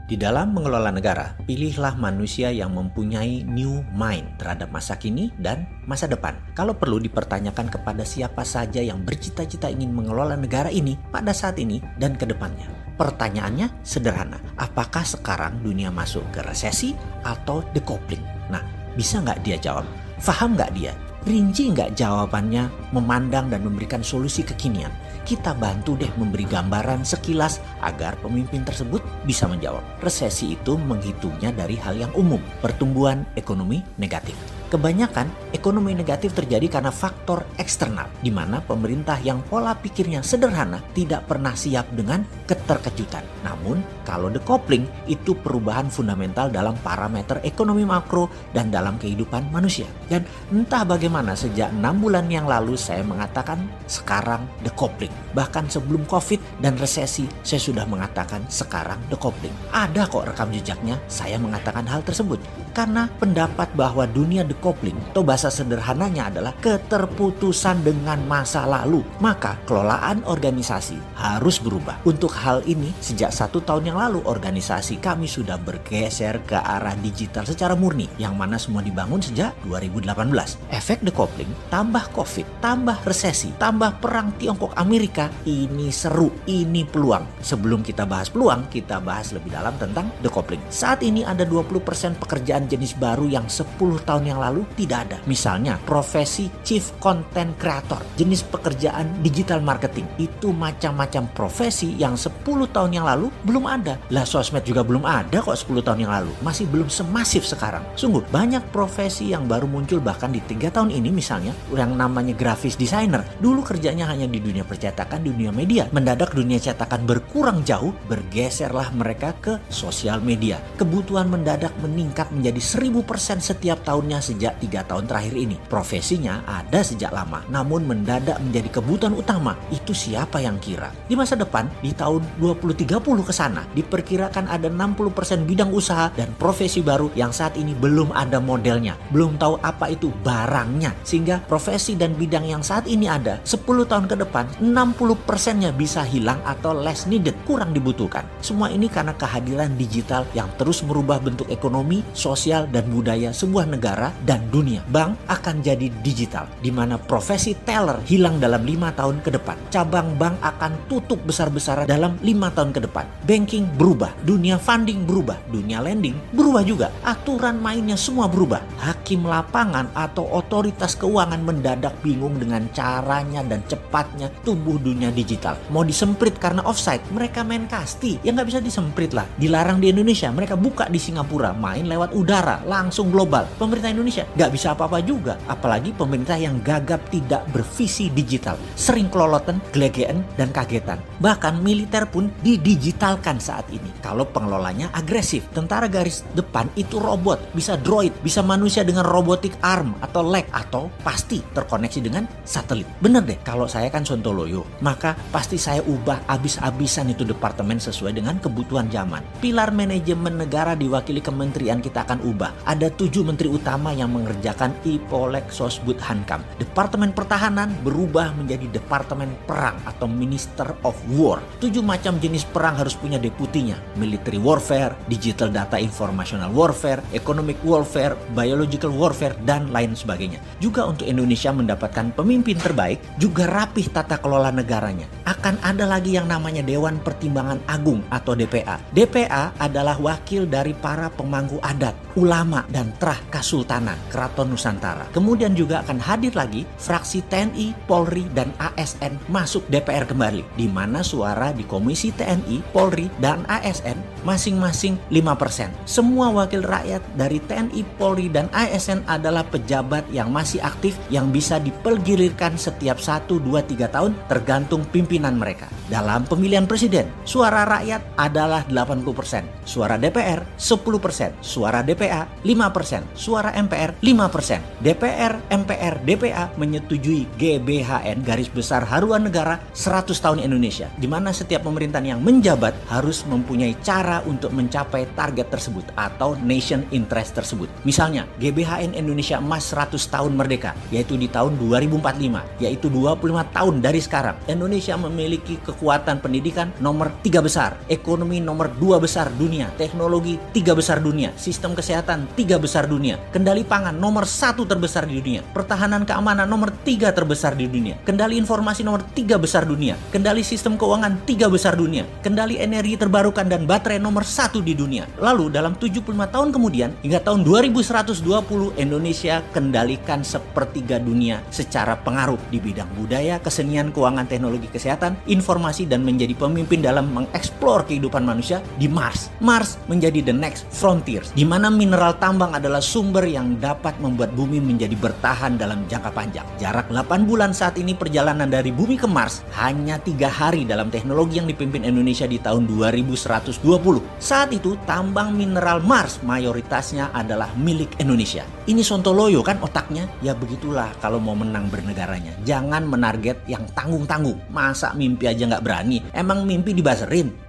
Di dalam mengelola negara, pilihlah manusia yang mempunyai new mind terhadap masa kini dan masa depan. Kalau perlu dipertanyakan kepada siapa saja yang bercita-cita ingin mengelola negara ini pada saat ini dan ke depannya. Pertanyaannya sederhana, apakah sekarang dunia masuk ke resesi atau decoupling? Nah, bisa nggak dia jawab? Faham nggak dia? Rinci nggak jawabannya, memandang dan memberikan solusi kekinian? Kita bantu deh memberi gambaran sekilas agar pemimpin tersebut bisa menjawab. Resesi itu menghitungnya dari hal yang umum, pertumbuhan ekonomi negatif. Kebanyakan ekonomi negatif terjadi karena faktor eksternal, di mana pemerintah yang pola pikirnya sederhana tidak pernah siap dengan keterkejutan. Namun, kalau decoupling itu perubahan fundamental dalam parameter ekonomi makro dan dalam kehidupan manusia. Dan entah bagaimana sejak 6 bulan yang lalu saya mengatakan sekarang decoupling. Bahkan sebelum COVID dan resesi saya sudah mengatakan sekarang decoupling. Ada kok rekam jejaknya saya mengatakan hal tersebut. Karena pendapat bahwa dunia decoupling atau bahasa sederhananya adalah keterputusan dengan masa lalu. Maka kelolaan organisasi harus berubah. Untuk hal ini sejak 1 tahun yang lalu organisasi kami sudah bergeser ke arah digital secara murni. Yang mana semua dibangun sejak 2018. Efek decoupling tambah COVID, tambah resesi, tambah perang Tiongkok Amerika. Ini seru, ini peluang. Sebelum kita bahas peluang, kita bahas lebih dalam tentang decoupling. Saat ini ada 20% pekerjaan jenis baru yang 10 tahun yang lalu tidak ada. Misalnya profesi Chief Content Creator, jenis pekerjaan digital marketing. Itu macam-macam profesi yang 10 tahun yang lalu belum ada. Lah sosmed juga belum ada kok 10 tahun yang lalu. Masih belum semasif sekarang. Sungguh banyak profesi yang baru muncul bahkan di 3 tahun ini misalnya yang namanya graphics designer. Dulu kerjanya hanya di dunia percetakan, di dunia media. Mendadak dunia cetakan berkurang jauh, bergeserlah mereka ke sosial media. Kebutuhan mendadak meningkat menjadi 1000% setiap tahunnya sejak 3 tahun terakhir ini. Profesinya ada sejak lama, namun mendadak menjadi kebutuhan utama. Itu siapa yang kira? Di masa depan, di tahun 2030 ke sana, diperkirakan ada 60% bidang usaha dan profesi baru yang saat ini belum ada modelnya. Belum tahu apa itu barangnya. Sehingga profesi dan bidang yang saat ini ada, 10 tahun ke depan, 60%-nya bisa hilang atau less needed, kurang dibutuhkan. Semua ini karena kehadiran digital yang terus merubah bentuk ekonomi, sosial, dan budaya sebuah negara dan dunia. Bank akan jadi digital, di mana profesi teller hilang dalam 5 tahun ke depan. Cabang bank akan tutup besar-besaran dalam 5 tahun ke depan. Banking berubah, dunia funding berubah, dunia lending berubah juga. Aturan mainnya semua berubah. Hakim lapangan atau otoritas keuangan mendadak bingung dengan caranya dan cepatnya tumbuh dunia digital. Mau disemprit karena offside, mereka main kasti. Ya nggak bisa disemprit lah. Dilarang di Indonesia, mereka buka di Singapura, main lewat udara, langsung global. Pemerintah Indonesia nggak bisa apa-apa juga. Apalagi pemerintah yang gagap tidak bervisi digital. Sering keloloten, gelegean, dan kagetan. Bahkan militer pun didigitalkan saat ini. Kalau pengelolanya agresif. Tentara garis depan itu robot, bisa droid, bisa manusia dengan robotic arm atau leg, atau pasti terkoneksi dengan satelit. Bener deh, kalau saya kan Sontoloyo, maka pasti saya ubah abis-abisan itu departemen sesuai dengan kebutuhan zaman. Pilar manajemen negara diwakili kementerian kita akan ubah. Ada 7 menteri utama yang mengerjakan Ipolek Sosbud Hankam. Departemen pertahanan berubah menjadi departemen perang atau Minister of War. 7 macam jenis perang harus punya deputinya. Military warfare, digital data informational warfare, economic warfare, biological warfare, dan lain sebagainya. Juga untuk Indonesia mendapatkan pemimpin terbaik, juga rapih tata kelola negaranya. Akan ada lagi yang namanya Dewan Pertimbangan Agung atau DPA. DPA adalah wakil dari para pemangku adat, ulama, dan trah kasultanan Keraton Nusantara. Kemudian juga akan hadir lagi fraksi TNI, Polri, dan ASN masuk DPR kembali, di mana suara di Komisi TNI, Polri, dan ASN masing-masing 5%. Semua wakil rakyat dari TNI, Polri, dan ASN adalah pejabat yang masih aktif yang bisa dipergilirkan setiap 1, 2, 3 tahun tergantung pimpinan mereka. Dalam pemilihan presiden, suara rakyat adalah 80%, suara DPR 10%, suara DPR DPA 5%, suara MPR 5%. DPR, MPR, DPA menyetujui GBHN garis besar haluan negara 100 tahun Indonesia, di mana setiap pemerintahan yang menjabat harus mempunyai cara untuk mencapai target tersebut atau nation interest tersebut. Misalnya, GBHN Indonesia Emas 100 tahun merdeka, yaitu di tahun 2045, yaitu 25 tahun dari sekarang. Indonesia memiliki kekuatan pendidikan nomor 3 besar, ekonomi nomor 2 besar dunia, teknologi 3 besar dunia, sistem kesehatan 3 besar dunia, kendali pangan nomor 1 terbesar di dunia, pertahanan keamanan nomor 3 terbesar di dunia, kendali informasi nomor 3 besar dunia, kendali sistem keuangan 3 besar dunia, kendali energi terbarukan dan baterai nomor 1 di dunia. Lalu dalam 75 tahun kemudian, hingga tahun 2120, Indonesia kendalikan sepertiga dunia secara pengaruh di bidang budaya, kesenian, keuangan, teknologi, kesehatan, informasi, dan menjadi pemimpin dalam mengeksplor kehidupan manusia di Mars. Mars menjadi the next frontier, di mana mineral tambang adalah sumber yang dapat membuat bumi menjadi bertahan dalam jangka panjang. Jarak 8 bulan saat ini perjalanan dari bumi ke Mars hanya 3 hari dalam teknologi yang dipimpin Indonesia di tahun 2120. Saat itu tambang mineral Mars mayoritasnya adalah milik Indonesia. Ini sontoloyo kan otaknya? Ya begitulah kalau mau menang bernegaranya. Jangan menarget yang tanggung-tanggung. Masa mimpi aja nggak berani? Emang mimpi dibaserin?